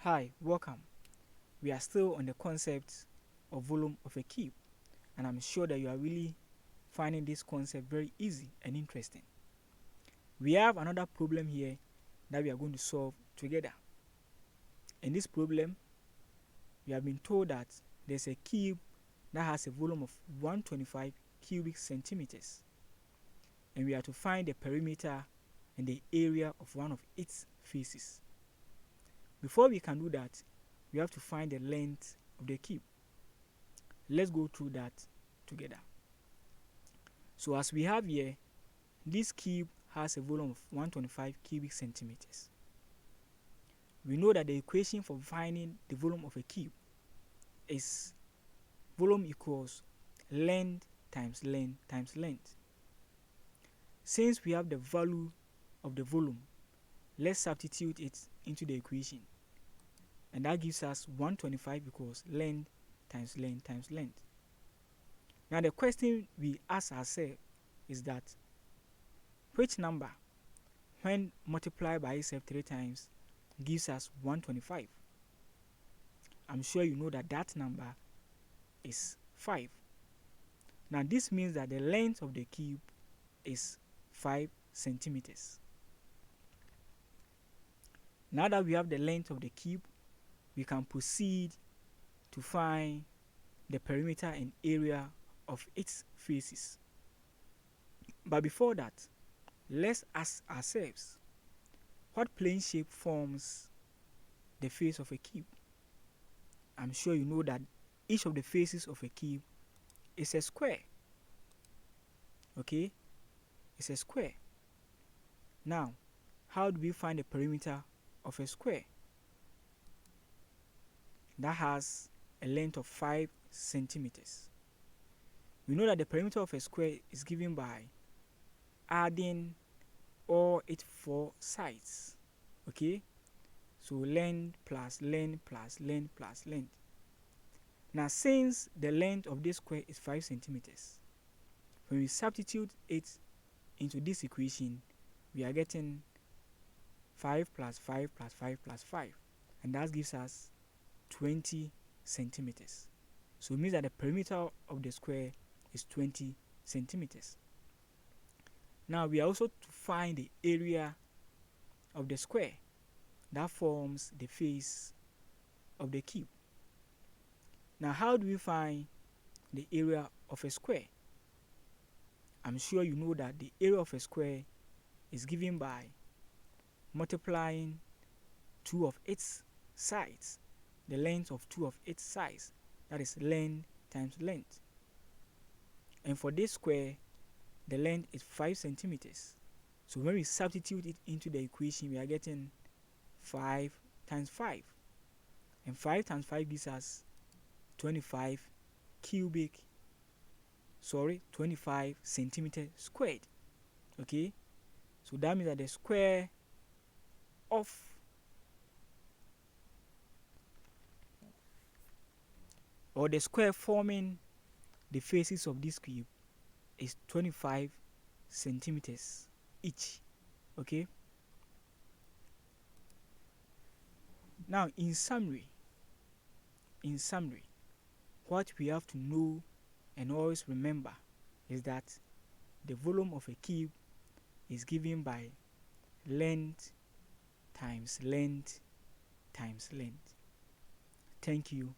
Hi, welcome. We are still on the concept of volume of a cube, and I'm sure that you are really finding this concept very easy and interesting. We have another problem here that we are going to solve together. In this problem, we have been told that there's a cube that has a volume of 125 cubic centimeters, and we are to find the perimeter and the area of one of its faces. Before we can do that, we have to find the length of the cube. Let's go through that together. So as we have here, this cube has a volume of 125 cubic centimeters. We know that the equation for finding the volume of a cube is volume equals length times length times length. Since we have the value of the volume, let's substitute it into the equation, and that gives us 125 equals length times length times length. Now the question we ask ourselves is that which number, when multiplied by itself 3 times, gives us 125? I'm sure you know that that number is 5. Now this means that the length of the cube is 5 centimeters. Now that we have the length of the cube, we can proceed to find the perimeter and area of its faces. But before that, let's ask ourselves, what plane shape forms the face of a cube? I'm sure you know that each of the faces of a cube is a square. Okay, it's a square. Now, how do we find the perimeter of a square that has a length of 5 centimeters? We know that the perimeter of a square is given by adding all its 4 sides. Okay, so length plus length plus length plus length. Now since the length of this square is 5 centimeters, when we substitute it into this equation, we are getting 5 plus 5 plus 5 plus 5, and that gives us 20 centimeters. So it means that the perimeter of the square is 20 centimeters. Now we are also to find the area of the square that forms the face of the cube. Now how do we find the area of a square? I'm sure you know that the area of a square is given by multiplying 2 of its sides, the length of 2 of its sides, that is length times length. And for this square, the length is 5 centimeters. So when we substitute it into the equation, we are getting 5 times 5. And 5 times 5 gives us 25 centimeter squared. Okay, so that means that the square of or the square forming the faces of this cube is 25 centimeters each. Okay, now in summary, what we have to know and always remember is that the volume of a cube is given by length times length times length. Thank you.